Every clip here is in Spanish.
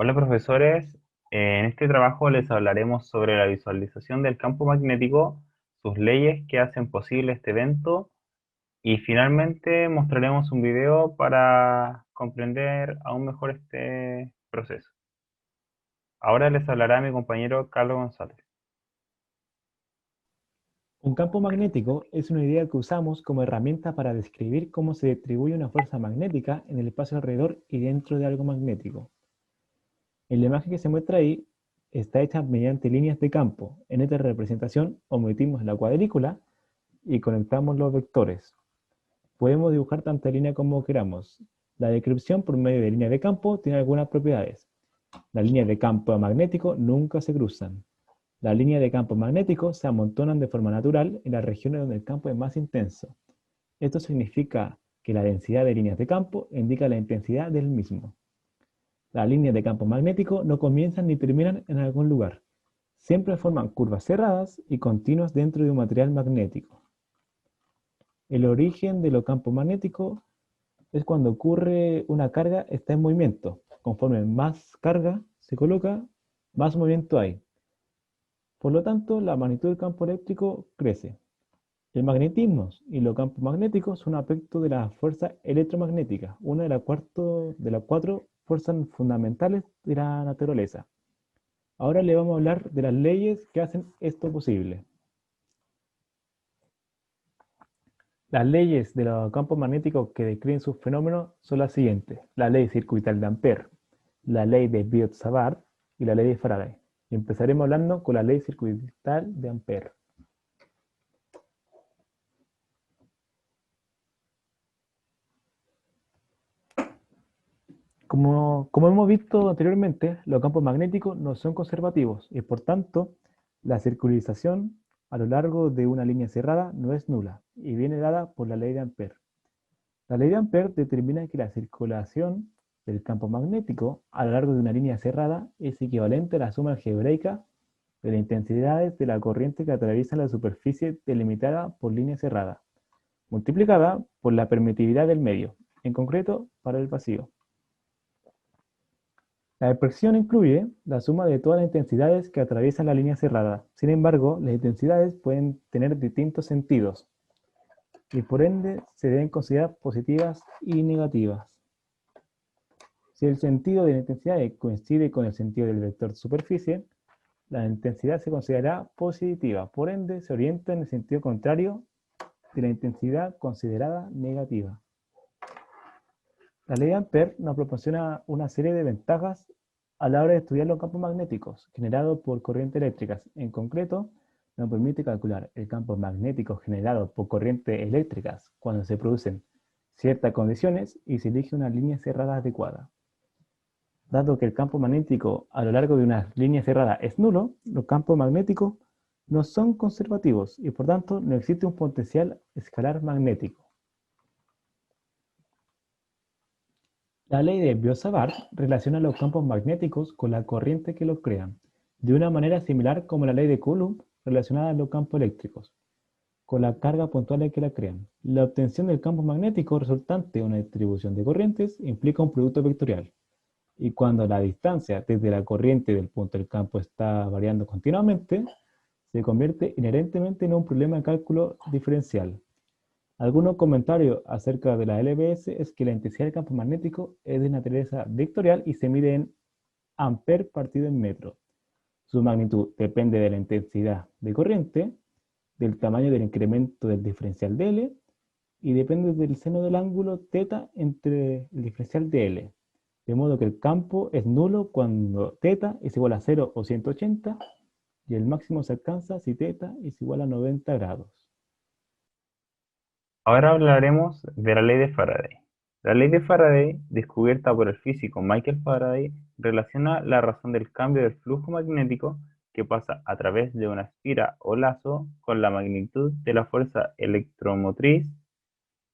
Hola profesores, en este trabajo les hablaremos sobre la visualización del campo magnético, sus leyes que hacen posible este evento y finalmente mostraremos un video para comprender aún mejor este proceso. Ahora les hablará mi compañero Carlos González. Un campo magnético es una idea que usamos como herramienta para describir cómo se distribuye una fuerza magnética en el espacio alrededor y dentro de algo magnético. En la imagen que se muestra ahí está hecha mediante líneas de campo. En esta representación omitimos la cuadrícula y conectamos los vectores. Podemos dibujar tanta línea como queramos. La descripción por medio de líneas de campo tiene algunas propiedades. Las líneas de campo magnético nunca se cruzan. Las líneas de campo magnético se amontonan de forma natural en las regiones donde el campo es más intenso. Esto significa que la densidad de líneas de campo indica la intensidad del mismo. Las líneas de campo magnético no comienzan ni terminan en algún lugar. Siempre forman curvas cerradas y continuas dentro de un material magnético. El origen de los campos magnéticos es cuando ocurre una carga está en movimiento. Conforme más carga se coloca, más movimiento hay. Por lo tanto, la magnitud del campo eléctrico crece. El magnetismo y los campos magnéticos son aspectos de la fuerza electromagnética, una de las cuatro fuerzas fundamentales de la naturaleza. Ahora le vamos a hablar de las leyes que hacen esto posible. Las leyes de los campos magnéticos que describen sus fenómenos son las siguientes: la ley circuital de Ampère, la ley de Biot-Savart y la ley de Faraday. Y empezaremos hablando con la ley circuital de Ampère. Como hemos visto anteriormente, los campos magnéticos no son conservativos y por tanto la circularización a lo largo de una línea cerrada no es nula y viene dada por la ley de Ampère. La ley de Ampère determina que la circulación del campo magnético a lo largo de una línea cerrada es equivalente a la suma algebraica de las intensidades de la corriente que atraviesa la superficie delimitada por línea cerrada, multiplicada por la permitividad del medio, en concreto para el vacío. La expresión incluye la suma de todas las intensidades que atraviesan la línea cerrada. Sin embargo, las intensidades pueden tener distintos sentidos y por ende se deben considerar positivas y negativas. Si el sentido de la intensidad coincide con el sentido del vector de superficie, la intensidad se considerará positiva, por ende se orienta en el sentido contrario de la intensidad considerada negativa. La ley de Ampère nos proporciona una serie de ventajas a la hora de estudiar los campos magnéticos generados por corrientes eléctricas. En concreto, nos permite calcular el campo magnético generado por corrientes eléctricas cuando se producen ciertas condiciones y se elige una línea cerrada adecuada. Dado que el campo magnético a lo largo de una línea cerrada es nulo, los campos magnéticos no son conservativos y por tanto no existe un potencial escalar magnético. La ley de Biot-Savart relaciona los campos magnéticos con la corriente que los crean, de una manera similar como la ley de Coulomb relacionada a los campos eléctricos, con la carga puntual que la crean. La obtención del campo magnético resultante de una distribución de corrientes implica un producto vectorial, y cuando la distancia desde la corriente del punto del campo está variando continuamente, se convierte inherentemente en un problema de cálculo diferencial. Algunos comentarios acerca de la LBS es que la intensidad del campo magnético es de naturaleza vectorial y se mide en amper partido en metro. Su magnitud depende de la intensidad de corriente, del tamaño del incremento del diferencial de L y depende del seno del ángulo θ entre el diferencial de L. De modo que el campo es nulo cuando θ es igual a 0 o 180 y el máximo se alcanza si θ es igual a 90 grados. Ahora hablaremos de la ley de Faraday. La ley de Faraday, descubierta por el físico Michael Faraday, relaciona la razón del cambio del flujo magnético que pasa a través de una espira o lazo con la magnitud de la fuerza electromotriz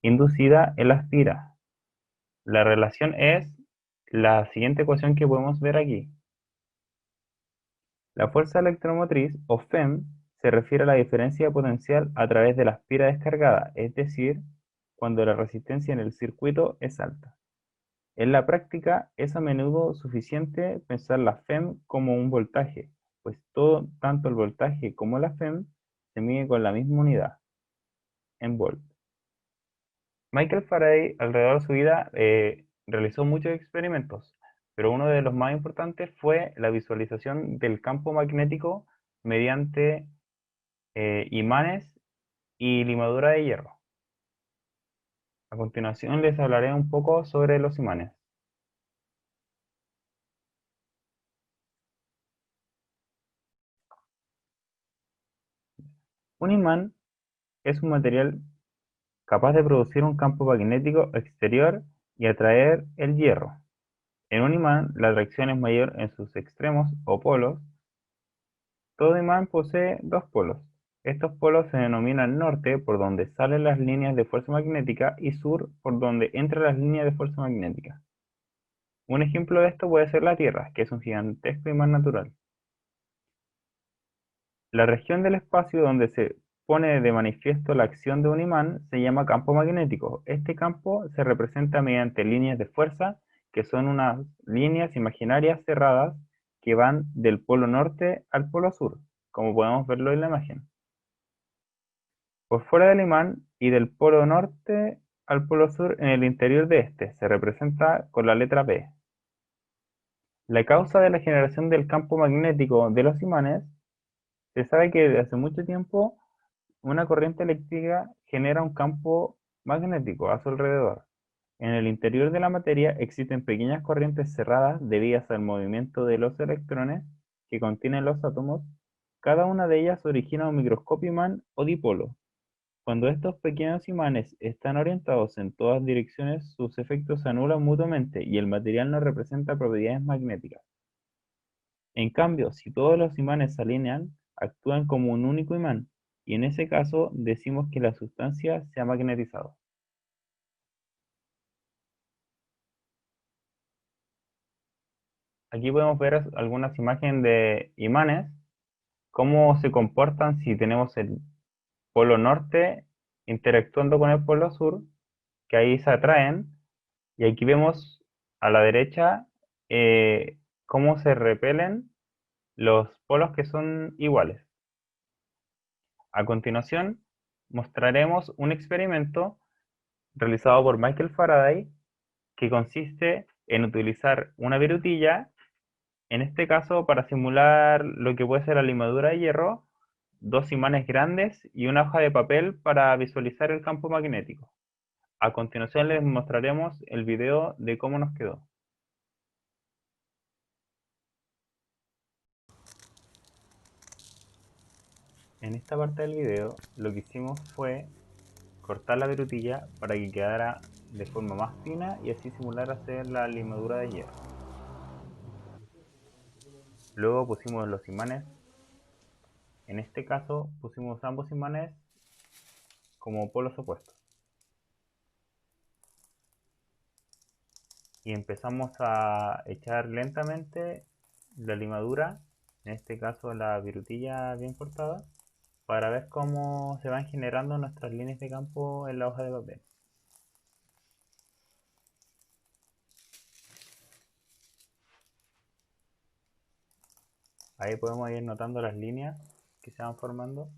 inducida en la espira. La relación es la siguiente ecuación que podemos ver aquí. La fuerza electromotriz, o FEM, se refiere a la diferencia de potencial a través de la espira descargada, es decir, cuando la resistencia en el circuito es alta. En la práctica es a menudo suficiente pensar la FEM como un voltaje, pues tanto el voltaje como la FEM se mide con la misma unidad, en volt. Michael Faraday, alrededor de su vida, realizó muchos experimentos, pero uno de los más importantes fue la visualización del campo magnético mediante imanes y limadura de hierro. A continuación les hablaré un poco sobre los imanes. Un imán es un material capaz de producir un campo magnético exterior y atraer el hierro. En un imán, la atracción es mayor en sus extremos o polos. Todo imán posee dos polos. Estos polos se denominan norte, por donde salen las líneas de fuerza magnética, y sur, por donde entran las líneas de fuerza magnética. Un ejemplo de esto puede ser la Tierra, que es un gigantesco imán natural. La región del espacio donde se pone de manifiesto la acción de un imán se llama campo magnético. Este campo se representa mediante líneas de fuerza, que son unas líneas imaginarias cerradas que van del polo norte al polo sur, como podemos verlo en la imagen. Por fuera del imán y del polo norte al polo sur, en el interior de este, se representa con la letra P. La causa de la generación del campo magnético de los imanes se sabe que desde hace mucho tiempo una corriente eléctrica genera un campo magnético a su alrededor. En el interior de la materia existen pequeñas corrientes cerradas debidas al movimiento de los electrones que contienen los átomos. Cada una de ellas origina un microscopio imán o dipolo. Cuando estos pequeños imanes están orientados en todas direcciones, sus efectos se anulan mutuamente y el material no representa propiedades magnéticas. En cambio, si todos los imanes se alinean, actúan como un único imán, y en ese caso decimos que la sustancia se ha magnetizado. Aquí podemos ver algunas imágenes de imanes, cómo se comportan si tenemos el polo norte interactuando con el polo sur, que ahí se atraen, y aquí vemos a la derecha cómo se repelen los polos que son iguales. A continuación, mostraremos un experimento realizado por Michael Faraday que consiste en utilizar una virutilla, en este caso para simular lo que puede ser la limadura de hierro, dos imanes grandes y una hoja de papel para visualizar el campo magnético. A continuación les mostraremos el video de cómo nos quedó. En esta parte del video lo que hicimos fue cortar la virutilla para que quedara de forma más fina y así simular hacer la limadura de hierro. Luego pusimos los imanes. En este caso pusimos ambos imanes como polos opuestos. Y empezamos a echar lentamente la limadura, en este caso la virutilla bien cortada, para ver cómo se van generando nuestras líneas de campo en la hoja de papel. Ahí podemos ir notando las líneas que se van formando.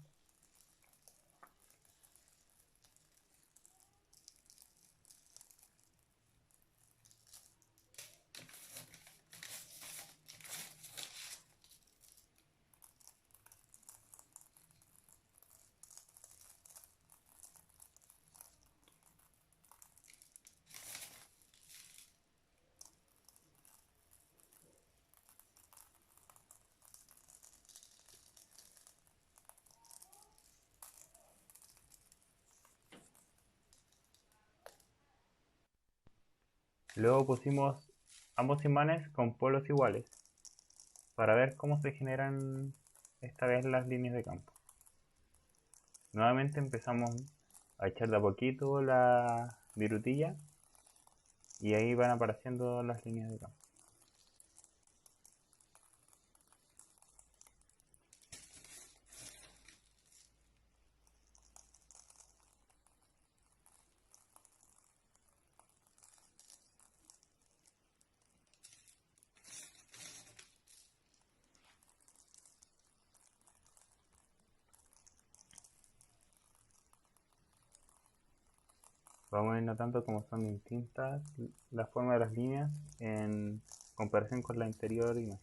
Luego pusimos ambos imanes con polos iguales para ver cómo se generan esta vez las líneas de campo. Nuevamente empezamos a echar de a poquito la virutilla y ahí van apareciendo las líneas de campo. Vamos a ir notando cómo son distintas las formas de las líneas en comparación con la anterior imagen.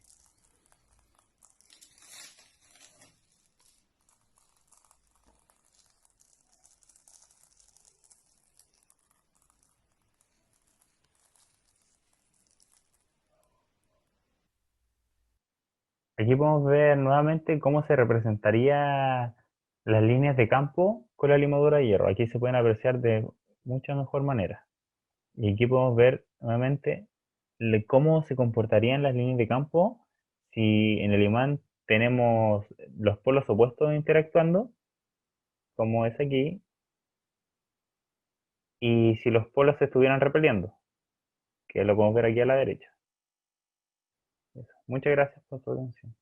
Aquí podemos ver nuevamente cómo se representaría las líneas de campo con la limadura de hierro. Aquí se pueden apreciar de mucha mejor manera. Y aquí podemos ver nuevamente cómo se comportarían las líneas de campo si en el imán tenemos los polos opuestos interactuando, como es aquí, y si los polos se estuvieran repeliendo, que lo podemos ver aquí a la derecha. Eso. Muchas gracias por su atención.